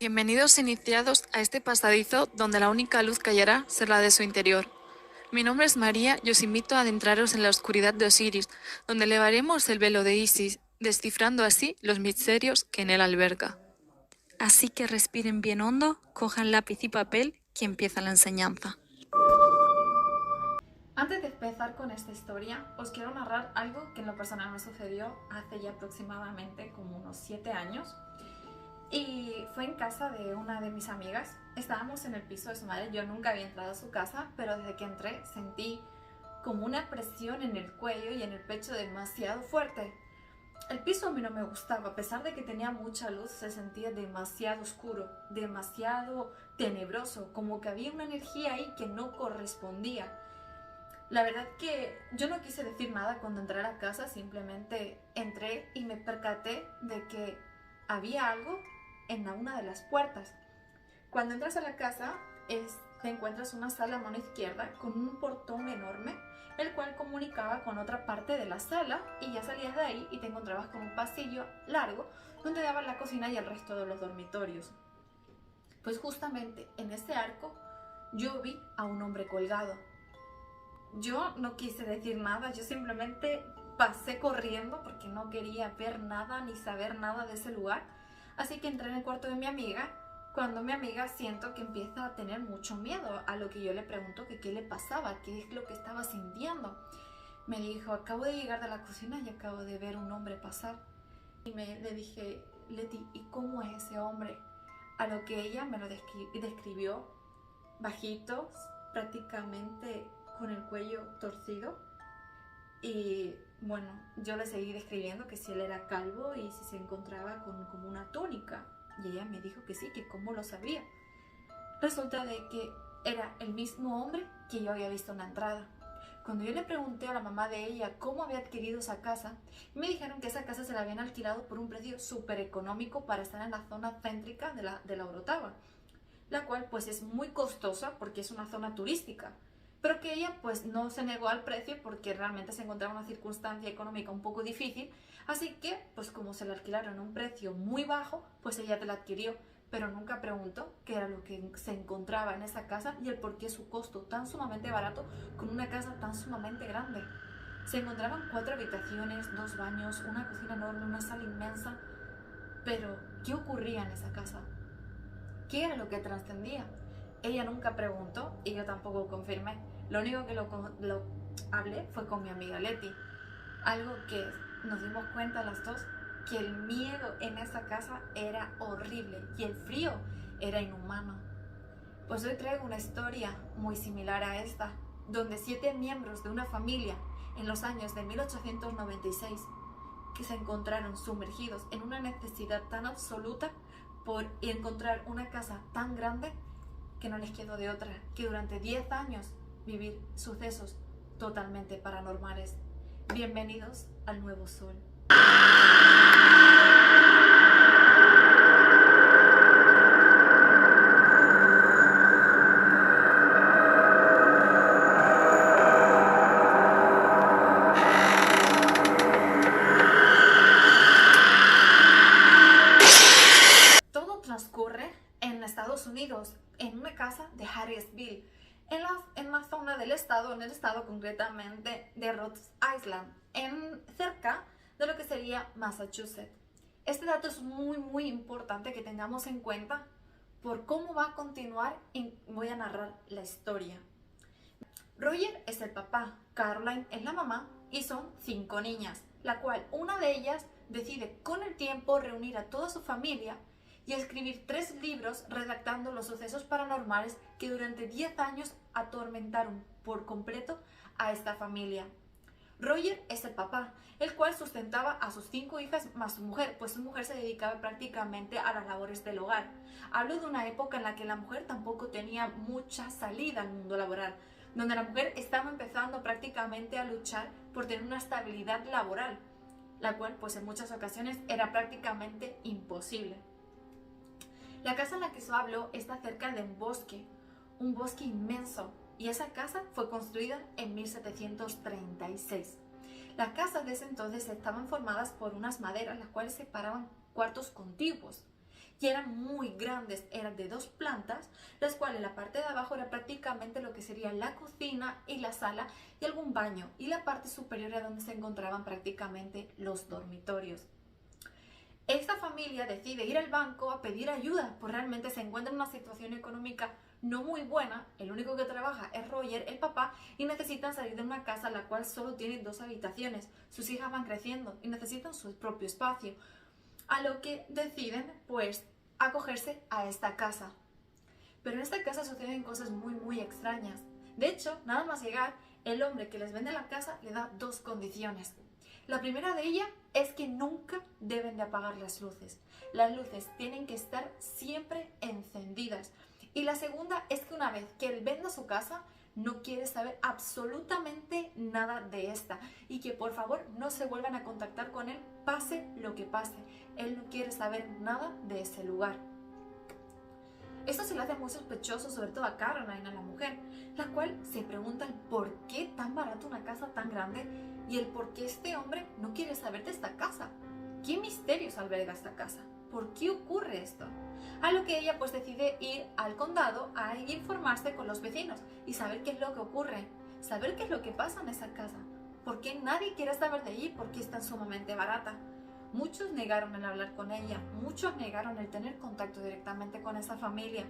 Bienvenidos iniciados a este pasadizo donde la única luz que hallará será la de su interior. Mi nombre es María y os invito a adentraros en la oscuridad de Osiris, donde elevaremos el velo de Isis, descifrando así los misterios que en él alberga. Así que respiren bien hondo, cojan lápiz y papel, que empieza la enseñanza. Antes de empezar con esta historia, os quiero narrar algo que en lo personal me sucedió hace ya aproximadamente como unos 7 años. Y fue en casa de una de mis amigas. Estábamos en el piso de su madre. Yo nunca había entrado a su casa, pero desde que entré sentí como una presión en el cuello y en el pecho demasiado fuerte. El piso a mí no me gustaba, a pesar de que tenía mucha luz, se sentía demasiado oscuro, demasiado tenebroso, como que había una energía ahí que no correspondía. La verdad que yo no quise decir nada cuando entré a la casa, simplemente entré y me percaté de que había algo en una de las puertas. Cuando entras a la casa, te encuentras una sala a mano izquierda con un portón enorme, el cual comunicaba con otra parte de la sala, y ya salías de ahí y te encontrabas con un pasillo largo donde daba la cocina y el resto de los dormitorios. Pues justamente en ese arco yo vi a un hombre colgado. Yo no quise decir nada, yo simplemente pasé corriendo porque no quería ver nada ni saber nada de ese lugar. Así que entré en el cuarto de mi amiga, cuando mi amiga siento que empieza a tener mucho miedo, a lo que yo le pregunto que qué le pasaba, qué es lo que estaba sintiendo. Me dijo, acabo de llegar de la cocina y acabo de ver un hombre pasar. Y le dije, Leti, ¿y cómo es ese hombre? A lo que ella me lo describió bajito, prácticamente con el cuello torcido. Y bueno, yo le seguí describiendo que si él era calvo y si se encontraba con como una túnica. Y ella me dijo que sí, que cómo lo sabía. Resulta de que era el mismo hombre que yo había visto en la entrada. Cuando yo le pregunté a la mamá de ella cómo había adquirido esa casa, me dijeron que esa casa se la habían alquilado por un precio súper económico para estar en la zona céntrica de la Orotava, la cual pues es muy costosa porque es una zona turística, pero que ella pues no se negó al precio porque realmente se encontraba en una circunstancia económica un poco difícil, así que pues como se la alquilaron a un precio muy bajo, pues ella te la adquirió, pero nunca preguntó qué era lo que se encontraba en esa casa y el por qué su costo tan sumamente barato con una casa tan sumamente grande. Se encontraban 4 habitaciones, 2 baños, una cocina enorme, una sala inmensa, pero ¿qué ocurría en esa casa? ¿Qué era lo que trascendía? Ella nunca preguntó y yo tampoco confirmé. Lo único que lo hablé fue con mi amiga Leti. Algo que nos dimos cuenta las dos, que el miedo en esa casa era horrible y el frío era inhumano. Pues hoy traigo una historia muy similar a esta, donde 7 miembros de una familia en los años de 1896 que se encontraron sumergidos en una necesidad tan absoluta por encontrar una casa tan grande que no les quedó de otra que durante 10 años vivir sucesos totalmente paranormales. Bienvenidos al Nuevo Sol. Todo transcurre en Estados Unidos, en una casa de Harrisville, en la zona del estado, en el estado concretamente de Rhode Island, cerca de lo que sería Massachusetts. Este dato es muy importante que tengamos en cuenta por cómo va a continuar y voy a narrar la historia. Roger es el papá, Caroline es la mamá y son 5 niñas, la cual una de ellas decide con el tiempo reunir a toda su familia y escribir 3 libros redactando los sucesos paranormales que durante 10 años atormentaron por completo a esta familia. Roger es el papá, el cual sustentaba a sus 5 hijas más su mujer, pues su mujer se dedicaba prácticamente a las labores del hogar. Hablo de una época en la que la mujer tampoco tenía mucha salida al mundo laboral, donde la mujer estaba empezando prácticamente a luchar por tener una estabilidad laboral, la cual pues en muchas ocasiones era prácticamente imposible. La casa en la que yo hablo está cerca de un bosque inmenso, y esa casa fue construida en 1736. Las casas de ese entonces estaban formadas por unas maderas, las cuales separaban cuartos contiguos. y eran muy grandes, eran de 2 plantas, las cuales la parte de abajo era prácticamente lo que sería la cocina y la sala y algún baño, y la parte superior era donde se encontraban prácticamente los dormitorios. Esta familia decide ir al banco a pedir ayuda, pues realmente se encuentra en una situación económica no muy buena. El único que trabaja es Roger, el papá, y necesitan salir de una casa la cual solo tiene 2 habitaciones. Sus hijas van creciendo y necesitan su propio espacio, a lo que deciden pues acogerse a esta casa. Pero en esta casa suceden cosas muy extrañas. De hecho, nada más llegar, el hombre que les vende la casa le da 2 condiciones. La primera de ellas es que nunca deben de apagar las luces. Las luces tienen que estar siempre encendidas. Y la segunda es que una vez que él venda su casa, no quiere saber absolutamente nada de esta. Y que por favor no se vuelvan a contactar con él, pase lo que pase. Él no quiere saber nada de ese lugar. Esto se le hace muy sospechoso, sobre todo a Caroline, a la mujer, la cual se pregunta el por qué tan barato una casa tan grande y el por qué este hombre no quiere saber de esta casa. ¿Qué misterios alberga esta casa? ¿Por qué ocurre esto? A lo que ella pues decide ir al condado a informarse con los vecinos y saber qué es lo que ocurre, saber qué es lo que pasa en esa casa, por qué nadie quiere saber de ella, por qué es tan sumamente barata. Muchos negaron el hablar con ella, muchos negaron el tener contacto directamente con esa familia.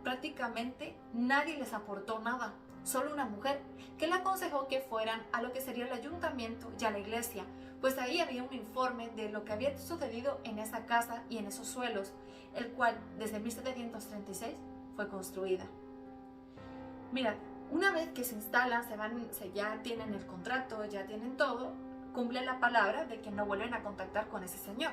Prácticamente nadie les aportó nada, solo una mujer que le aconsejó que fueran a lo que sería el ayuntamiento y a la iglesia, pues ahí había un informe de lo que había sucedido en esa casa y en esos suelos, el cual desde 1736 fue construida. Mirad, una vez que se instalan, ya tienen el contrato, ya tienen todo, cumplen la palabra de que no vuelven a contactar con ese señor.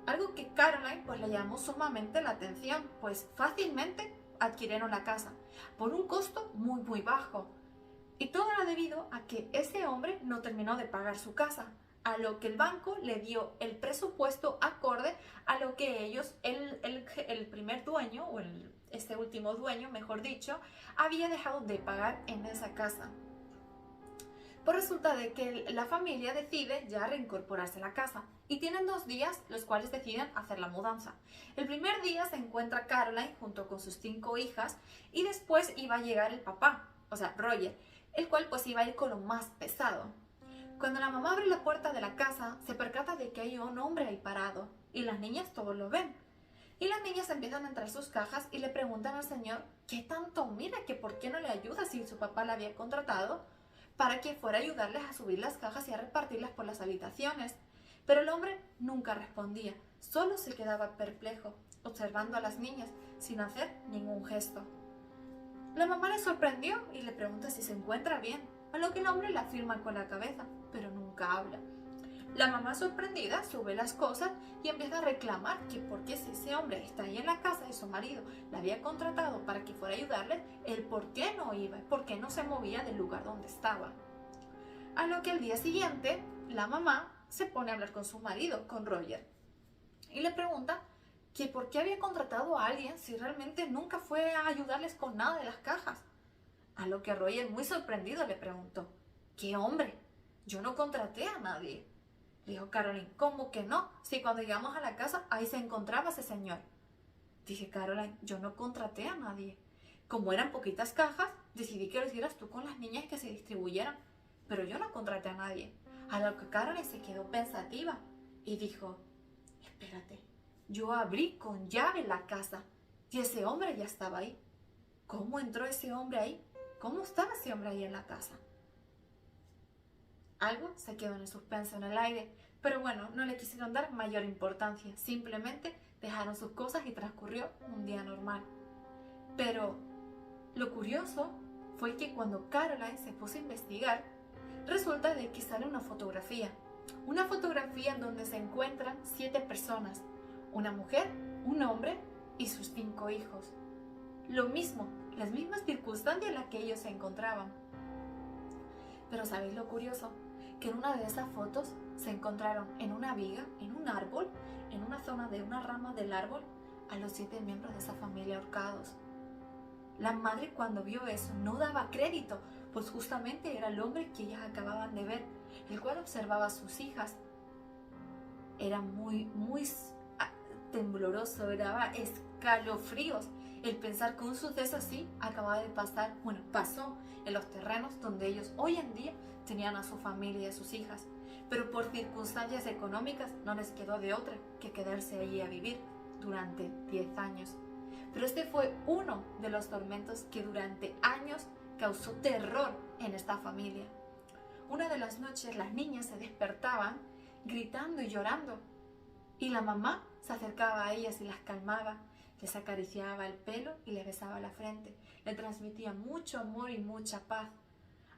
Algo que Caroline pues le llamó sumamente la atención, pues fácilmente adquirieron la casa por un costo muy bajo. Y todo era debido a que ese hombre no terminó de pagar su casa, a lo que el banco le dio el presupuesto acorde a lo que ellos, el primer dueño, o este último dueño, mejor dicho, había dejado de pagar en esa casa. Pues resulta de que la familia decide ya reincorporarse a la casa y tienen 2 días los cuales deciden hacer la mudanza. El primer día se encuentra Caroline junto con sus 5 hijas y después iba a llegar el papá, o sea, Roger, el cual pues iba a ir con lo más pesado. Cuando la mamá abre la puerta de la casa, se percata de que hay un hombre ahí parado y las niñas todos lo ven. Y las niñas empiezan a entrar sus cajas y le preguntan al señor qué tanto mira, que por qué no le ayuda si su papá la había contratado para que fuera a ayudarles a subir las cajas y a repartirlas por las habitaciones. Pero el hombre nunca respondía, solo se quedaba perplejo, observando a las niñas sin hacer ningún gesto. La mamá le sorprendió y le pregunta si se encuentra bien, a lo que el hombre le afirma con la cabeza, pero nunca habla. La mamá sorprendida sube las cosas y empieza a reclamar que porque si ese hombre está ahí en la casa y su marido la había contratado para que fuera a ayudarle, él por qué no iba, por qué no se movía del lugar donde estaba. A lo que al día siguiente la mamá se pone a hablar con su marido, con Roger, y le pregunta que por qué había contratado a alguien si realmente nunca fue a ayudarles con nada de las cajas. A lo que Roger, muy sorprendido, le preguntó: ¿qué hombre? Yo no contraté a nadie. Dijo Caroline: ¿cómo que no? Si cuando llegamos a la casa, ahí se encontraba ese señor. Dije: Caroline, yo no contraté a nadie. Como eran poquitas cajas, decidí que lo hicieras tú con las niñas y que se distribuyeran. Pero yo no contraté a nadie. A lo que Caroline se quedó pensativa y dijo: espérate, yo abrí con llave la casa y ese hombre ya estaba ahí. ¿Cómo entró ese hombre ahí? ¿Cómo estaba ese hombre ahí en la casa? Algo se quedó en el suspenso, en el aire, pero bueno, no le quisieron dar mayor importancia, simplemente dejaron sus cosas y transcurrió un día normal. Pero lo curioso fue que cuando Caroline se puso a investigar, resulta de que sale una fotografía en donde se encuentran 7 personas, una mujer, un hombre y sus 5 hijos. Lo mismo, las mismas circunstancias en las que ellos se encontraban. Pero ¿sabéis lo curioso? Que en una de esas fotos se encontraron en una viga, en un árbol, en una zona de una rama del árbol, a los 7 miembros de esa familia ahorcados. La madre, cuando vio eso, no daba crédito, pues justamente era el hombre que ellas acababan de ver, el cual observaba a sus hijas. Era tembloroso, daba escalofríos el pensar que un suceso así acababa de pasar, bueno, pasó en los terrenos donde ellos hoy en día tenían a su familia y a sus hijas, pero por circunstancias económicas no les quedó de otra que quedarse allí a vivir durante 10 años. Pero este fue uno de los tormentos que durante años causó terror en esta familia. Una de las noches las niñas se despertaban gritando y llorando, y la mamá se acercaba a ellas y las calmaba, les acariciaba el pelo y les besaba la frente, le transmitía mucho amor y mucha paz,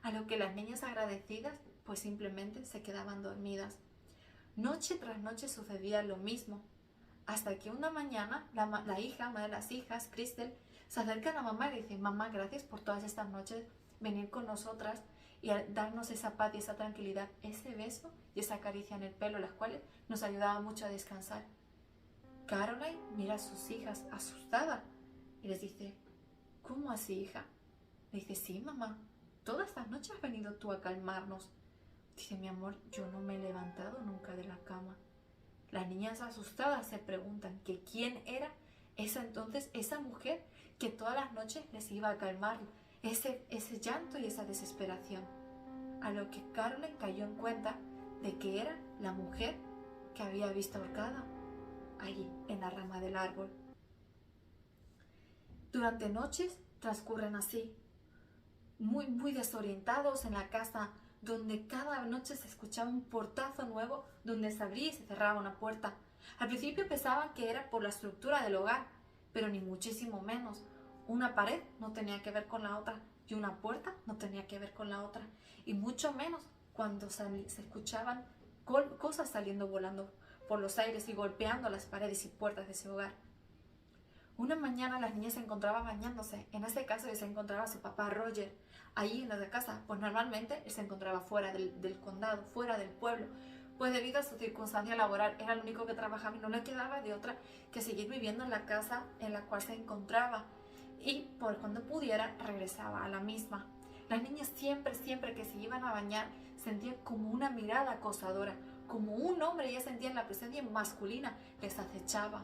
a lo que las niñas agradecidas pues simplemente se quedaban dormidas. Noche tras noche sucedía lo mismo, hasta que una mañana la hija, una de las hijas, Crystal, se acerca a la mamá y le dice: mamá, gracias por todas estas noches venir con nosotras y darnos esa paz y esa tranquilidad, ese beso y esa caricia en el pelo, las cuales nos ayudaban mucho a descansar. Caroline mira a sus hijas asustada y les dice: ¿cómo así, hija? Le dice: sí, mamá, todas estas noches has venido tú a calmarnos. Dice: mi amor, yo no me he levantado nunca de la cama. Las niñas asustadas se preguntan que quién era esa mujer que todas las noches les iba a calmar ese llanto y esa desesperación. A lo que Caroline cayó en cuenta de que era la mujer que había visto ahorcada allí en la rama del árbol. Durante noches transcurren así, muy desorientados en la casa, donde cada noche se escuchaba un portazo nuevo donde se abría y se cerraba una puerta. Al principio pensaban que era por la estructura del hogar, pero ni muchísimo menos. Una pared no tenía que ver con la otra y una puerta no tenía que ver con la otra, y mucho menos cuando se escuchaban cosas saliendo volando por los aires y golpeando las paredes y puertas de ese hogar. Una mañana las niñas se encontraban bañándose. En este caso se encontraba su papá Roger allí en la casa, pues normalmente él se encontraba fuera del condado, fuera del pueblo, pues debido a su circunstancia laboral era el único que trabajaba y no le quedaba de otra que seguir viviendo en la casa en la cual se encontraba, y por cuando pudiera regresaba a la misma. Las niñas siempre que se iban a bañar sentían como una mirada acosadora, como un hombre, ya sentían la presencia masculina, les acechaba.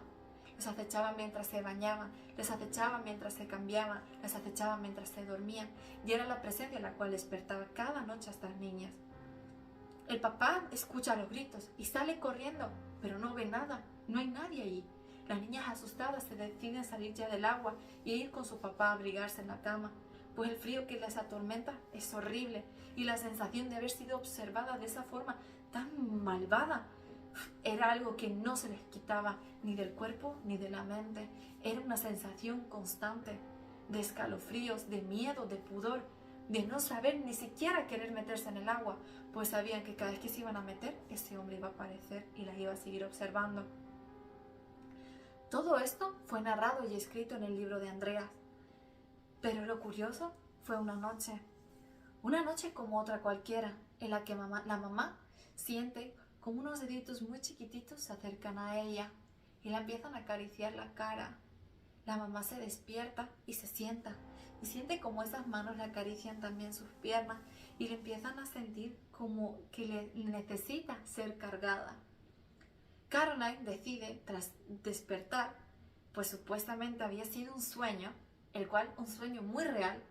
Les acechaba mientras se bañaban, les acechaba mientras se cambiaban, les acechaba mientras se dormían, y era la presencia la cual despertaba cada noche a estas niñas. El papá escucha los gritos y sale corriendo, pero no ve nada, no hay nadie allí. Las niñas asustadas se deciden salir ya del agua y ir con su papá a abrigarse en la cama, pues el frío que les atormenta es horrible, y la sensación de haber sido observada de esa forma tan malvada era algo que no se les quitaba ni del cuerpo ni de la mente. Era una sensación constante de escalofríos, de miedo, de pudor, de no saber ni siquiera querer meterse en el agua, pues sabían que cada vez que se iban a meter, ese hombre iba a aparecer y las iba a seguir observando. Todo esto fue narrado y escrito en el libro de Andreas. Pero lo curioso fue una noche como otra cualquiera, en la que la mamá siente como unos deditos muy chiquititos se acercan a ella y la empiezan a acariciar la cara. La mamá se despierta y se sienta, y siente como esas manos le acarician también sus piernas y le empiezan a sentir como que le necesita ser cargada. Caroline decide, tras despertar, pues supuestamente había sido un sueño, el cual, un sueño muy real,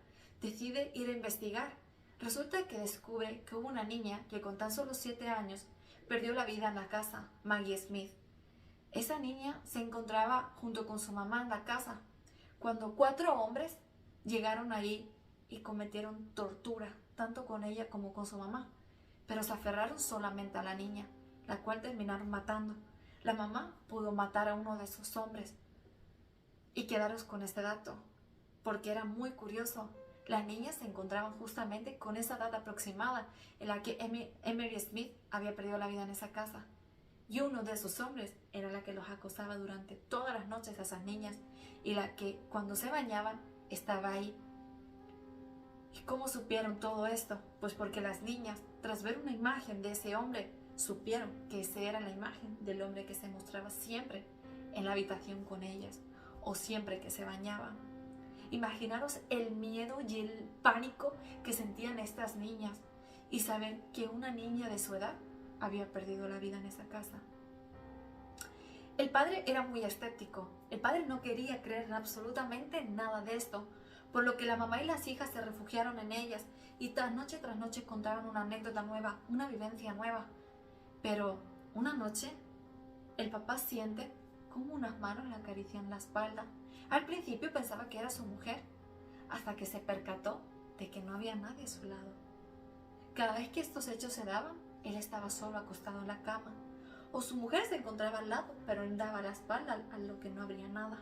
decide ir a investigar. Resulta que descubre que hubo una niña que con tan solo 7 años perdió la vida en la casa, Maggie Smith. Esa niña se encontraba junto con su mamá en la casa, cuando 4 hombres llegaron allí y cometieron tortura, tanto con ella como con su mamá, pero se aferraron solamente a la niña, la cual terminaron matando. La mamá pudo matar a uno de esos hombres. Y quedaros con este dato, porque era muy curioso. Las niñas se encontraban justamente con esa edad aproximada en la que Emery Smith había perdido la vida en esa casa. Y uno de esos hombres era la que los acosaba durante todas las noches a esas niñas, y la que cuando se bañaban estaba ahí. ¿Y cómo supieron todo esto? Pues porque las niñas, tras ver una imagen de ese hombre, supieron que esa era la imagen del hombre que se mostraba siempre en la habitación con ellas, o siempre que se bañaban. Imaginaros el miedo y el pánico que sentían estas niñas, y saber que una niña de su edad había perdido la vida en esa casa. El padre era muy escéptico. El padre no quería creer en absolutamente nada de esto, por lo que la mamá y las hijas se refugiaron en ellas y tras noche contaban una anécdota nueva, una vivencia nueva. Pero una noche, el papá siente como unas manos le acarician la espalda. Al principio pensaba que era su mujer, hasta que se percató de que no había nadie a su lado. Cada vez que estos hechos se daban, él estaba solo acostado en la cama, o su mujer se encontraba al lado, pero él daba la espalda a lo que no habría nada.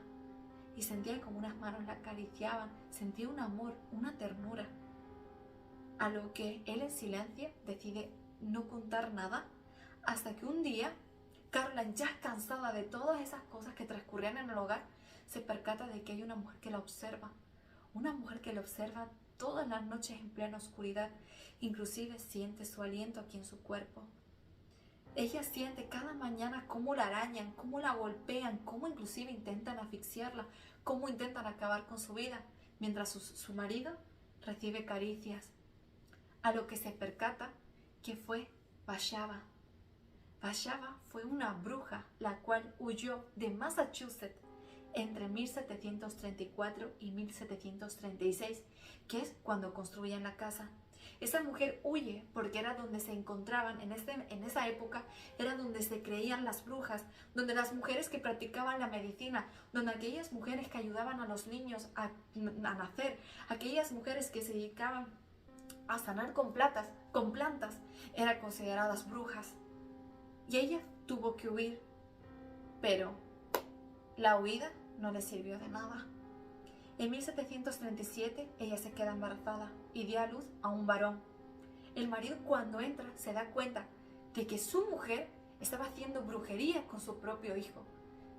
Y sentía como unas manos le acariciaban, sentía un amor, una ternura. A lo que él en silencio decide no contar nada, hasta que un día, Caroline, ya cansada de todas esas cosas que transcurrían en el hogar, se percata de que hay una mujer que la observa. Una mujer que la observa todas las noches en plena oscuridad, inclusive siente su aliento aquí en su cuerpo. Ella siente cada mañana cómo la arañan, cómo la golpean, cómo inclusive intentan asfixiarla, cómo intentan acabar con su vida, mientras su marido recibe caricias. A lo que se percata que fue Bathsheba. Bathsheba fue una bruja la cual huyó de Massachusetts entre 1734 y 1736, que es cuando construyen la casa. Esa mujer huye porque era donde se encontraban, en esa época, era donde se creían las brujas, donde las mujeres que practicaban la medicina, donde aquellas mujeres que ayudaban a los niños a nacer, aquellas mujeres que se dedicaban a sanar con plantas, eran consideradas brujas. Y ella tuvo que huir, pero la huida no le sirvió de nada. En 1737 ella se queda embarazada y dio a luz a un varón. El marido, cuando entra, se da cuenta de que su mujer estaba haciendo brujería con su propio hijo.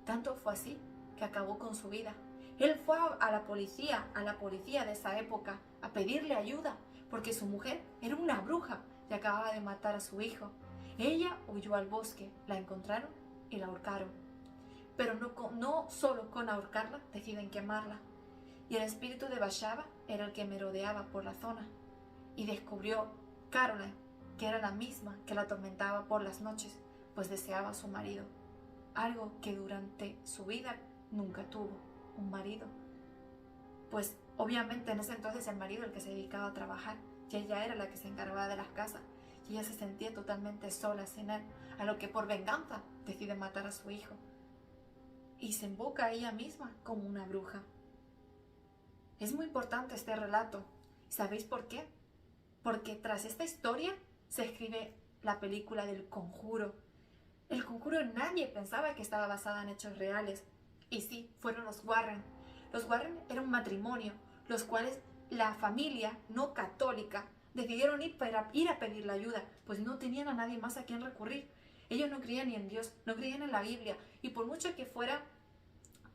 Tanto fue así que acabó con su vida. Él fue a la policía de esa época, a pedirle ayuda, porque su mujer era una bruja y acababa de matar a su hijo. Ella huyó al bosque, la encontraron y la ahorcaron. Pero no solo con ahorcarla deciden quemarla. Y el espíritu de Bathsheba era el que merodeaba por la zona. Y descubrió Caroline, que era la misma que la atormentaba por las noches, pues deseaba a su marido. Algo que durante su vida nunca tuvo, un marido. Pues obviamente en ese entonces el marido el que se dedicaba a trabajar, y ella era la que se encargaba de las casas. Y ella se sentía totalmente sola sin él, a lo que por venganza decide matar a su hijo. Y se invoca a ella misma como una bruja. Es muy importante este relato. ¿Sabéis por qué? Porque tras esta historia se escribe la película del Conjuro. El Conjuro nadie pensaba que estaba basada en hechos reales. Y sí, fueron los Warren. Los Warren eran un matrimonio, los cuales la familia no católica decidieron ir a pedir la ayuda, pues no tenían a nadie más a quien recurrir. Ellos no creían ni en Dios, no creían en la Biblia, y por mucho que fuera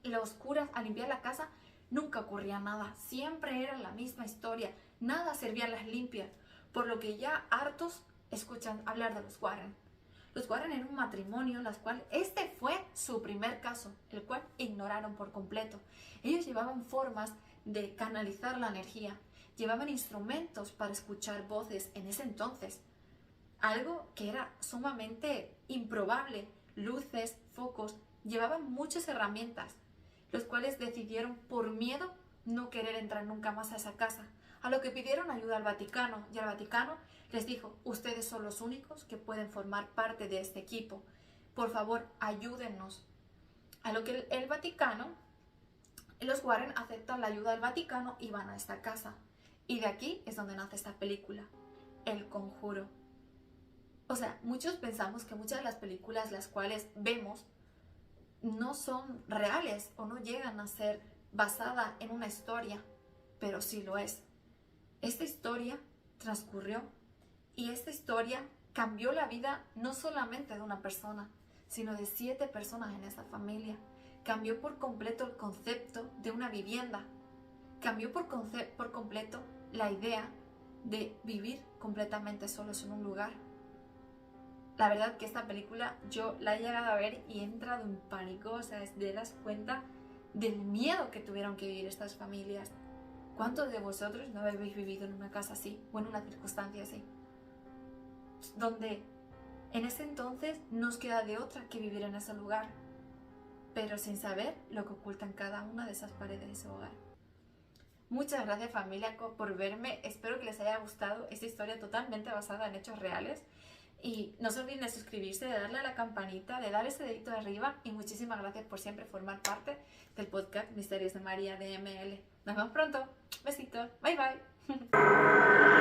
los curas a limpiar la casa, nunca ocurría nada, siempre era la misma historia, nada servía a las limpias, por lo que ya hartos escuchan hablar de los Warren. Los Warren eran un matrimonio, las cuales este fue su primer caso, el cual ignoraron por completo. Ellos llevaban formas de canalizar la energía, llevaban instrumentos para escuchar voces en ese entonces, algo que era sumamente improbable, luces, focos, llevaban muchas herramientas, los cuales decidieron por miedo no querer entrar nunca más a esa casa, a lo que pidieron ayuda al Vaticano, y al Vaticano les dijo: ustedes son los únicos que pueden formar parte de este equipo, por favor ayúdennos. A lo que el Vaticano, los Warren aceptan la ayuda del Vaticano y van a esta casa, y de aquí es donde nace esta película, El Conjuro. O sea, muchos pensamos que muchas de las películas las cuales vemos no son reales o no llegan a ser basada en una historia, pero sí lo es. Esta historia transcurrió y esta historia cambió la vida no solamente de una persona, sino de 7 personas en esa familia. Cambió por completo el concepto de una vivienda. Cambió por completo la idea de vivir completamente solos en un lugar. La verdad que esta película yo la he llegado a ver y he entrado en pánico, o sea, te das cuenta del miedo que tuvieron que vivir estas familias. ¿Cuántos de vosotros no habéis vivido en una casa así o en una circunstancia así? Donde en ese entonces no os queda de otra que vivir en ese lugar. pero sin saber lo que oculta en cada una de esas paredes de su hogar. Muchas gracias familia por verme, espero que les haya gustado esta historia totalmente basada en hechos reales y no se olviden de suscribirse, de darle a la campanita, de dar ese dedito de arriba y muchísimas gracias por siempre formar parte del podcast Misterios de María de ML. Nos vemos pronto, besitos, bye bye.